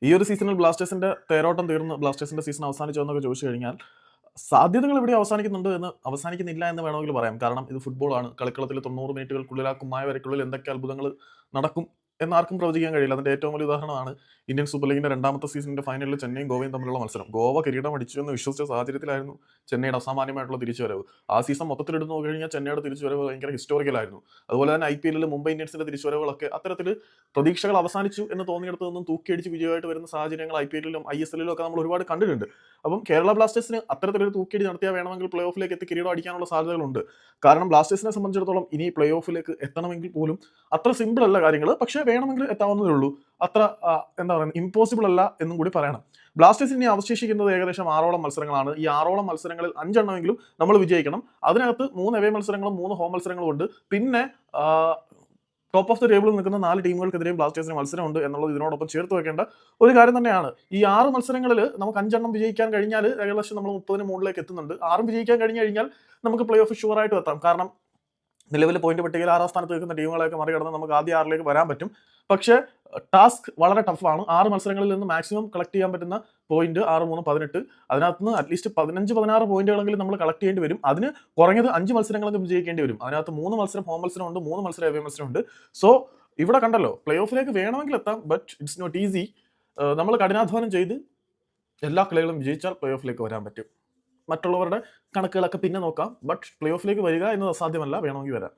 ഈ ഒരു സീസണിൽ ബ്ലാസ്റ്റേഴ്സിന്റെ തേരോട്ടം തീർന്ന് ബ്ലാസ്റ്റേഴ്സിന്റെ സീസൺ അവസാനിച്ചോ എന്നൊക്കെ ചോദിച്ചു കഴിഞ്ഞാൽ സാധ്യതകൾ ഇവിടെ അവസാനിക്കുന്നുണ്ട് എന്ന് അവസാനിക്കുന്നില്ല എന്ന് വേണമെങ്കിൽ പറയാം. കാരണം ഇത് ഫുട്ബോളാണ്. കളിക്കളത്തിൽ 90 മിനിറ്റുകൾക്കുള്ളിൽ ആ കുമ്മായ വരയ്ക്കുള്ളിൽ എന്തൊക്കെ അത്ഭുതങ്ങൾ നടക്കും എന്നാർക്കും പ്രവചിക്കാൻ കഴിയില്ല. അതിന്റെ ഏറ്റവും വലിയ ഉദാഹരണമാണ് ഇന്ത്യൻ സൂപ്പർ ലീഗിന്റെ രണ്ടാമത്തെ സീസണിന്റെ ഫൈനലിൽ ചെന്നൈയും ഗോവയും തമ്മിലുള്ള മത്സരം. ഗോവ കിരീടം അടിച്ചു എന്ന് വിശ്വസിച്ച സാഹചര്യത്തിലായിരുന്നു ചെന്നൈയുടെ അസാമാന്യമായിട്ടുള്ള തിരിച്ചുവരവ്. ആ സീസൺ മൊത്തത്തിൽ എടുത്ത് നോക്കി കഴിഞ്ഞാൽ ചെന്നൈയുടെ തിരിച്ചുവരവ് ഭയങ്കര ഹിസ്റ്റോറിക്കലായിരുന്നു. അതുപോലെ തന്നെ IPL മുംബൈ ഇന്ത്യൻസിന്റെ തിരിച്ചുവരവുകളൊക്കെ അത്തരത്തിൽ പ്രതീക്ഷകൾ അവസാനിച്ചു എന്ന് തോന്നിയെടുത്ത് നിന്നും തൂക്കിയടിച്ച് വിജയമായിട്ട് വരുന്ന സാഹചര്യങ്ങൾ IPL ISL ഒക്കെ നമ്മൾ ഒരുപാട് കണ്ടിട്ടുണ്ട്. അപ്പം കേരള ബ്ലാസ്റ്റേഴ്സിന് അത്തരത്തിലൊരു തൂക്കിയടി നടത്തിയാൽ വേണമെങ്കിൽ പ്ലേ ഓഫിലേക്ക് എത്തി കിരീടം അടിക്കാനുള്ള സാധ്യതകളുണ്ട്. കാരണം ബ്ലാസ്റ്റേഴ്സിനെ സംബന്ധിച്ചിടത്തോളം ഇനി പ്ലേ ഓഫിലേക്ക് എത്തണമെങ്കിൽ പോലും അത്ര സിമ്പിൾ അല്ല കാര്യങ്ങൾ. പക്ഷേ വേണമെങ്കിൽ എത്താവുന്നതേ ഉള്ളൂ. അത്ര എന്താ പറയുക, ഇമ്പോസിബിൾ അല്ല എന്നും കൂടി പറയണം. ബ്ലാസ്റ്റേഴ്സിന് ഇനി അവശേഷിക്കുന്നത് ഏകദേശം 6ഓളം മത്സരങ്ങളാണ്. ഈ 6ഓളം മത്സരങ്ങളിൽ 5 എണ്ണമെങ്കിലും നമ്മൾ വിജയിക്കണം. അതിനകത്ത് 3 അവേ മത്സരങ്ങളും 3 ഹോം മത്സരങ്ങളും ഉണ്ട്. പിന്നെ ടോപ്പ് ഓഫ് ദ ടേബിളിൽ നിൽക്കുന്ന 4 ടീമുകൾക്കെതിരെയും ബ്ലാസ്റ്റേഴ്സിന് മത്സരമുണ്ട് എന്നുള്ളത് ഇതിനോടൊപ്പം ചേർത്ത് വെക്കേണ്ട ഒരു കാര്യം തന്നെയാണ്. ഈ 6 മത്സരങ്ങളിൽ നമുക്ക് 5 എണ്ണം വിജയിക്കാൻ കഴിഞ്ഞാൽ ഏകദേശം നമ്മൾ 30ന് മുകളിലേക്ക് എത്തുന്നുണ്ട്. 6 വിജയിക്കാൻ കഴിഞ്ഞു കഴിഞ്ഞാൽ നമുക്ക് പ്ലേ ഓഫ് ഷുവറായിട്ട് എത്താം. കാരണം നിലവിൽ പോയിന്റ് പട്ടികയിൽ 6ാം സ്ഥാനത്ത് നിൽക്കുന്ന ടീമുകളെയൊക്കെ മറികടന്ന് നമുക്ക് ആദ്യ 6ലേക്ക് വരാൻ പറ്റും. പക്ഷേ ടാസ്ക് വളരെ ടഫാണ്. 6 മത്സരങ്ങളിൽ നിന്ന് മാക്സിമം കളക്ട് ചെയ്യാൻ പറ്റുന്ന പോയിന്റ് 6, 3, 18. അതിനകത്ത് നിന്ന് അറ്റ്ലീസ്റ്റ് 15, 16 പോയിന്റുകളെങ്കിലും നമ്മൾ കളക്ട് ചെയ്യേണ്ടി വരും. അതിന് കുറഞ്ഞത് 5 മത്സരങ്ങളൊക്കെ വിജയിക്കേണ്ടി വരും. അതിനകത്ത് 3 മത്സരം ഹോം മത്സരമുണ്ട്, 3 മത്സരം അവേ മത്സരമുണ്ട്. സോ ഇവിടെ കണ്ടല്ലോ, പ്ലേ ഓഫിലേക്ക് വേണമെങ്കിൽ എത്താം, ബട്ട് ഇറ്റ്സ് നോട്ട് ഈസി. നമ്മൾ കഠിനാധ്വാനം ചെയ്ത് എല്ലാ കളികളും വിജയിച്ചാൽ പ്ലേ ഓഫിലേക്ക് വരാൻ പറ്റും. മറ്റുള്ളവരുടെ കണക്കുകളൊക്കെ പിന്നെ നോക്കാം. ബട്ട് പ്ലേ ഓഫിലേക്ക് വരിക എന്നത് അസാധ്യമല്ല, വേണമെങ്കിൽ വരാം.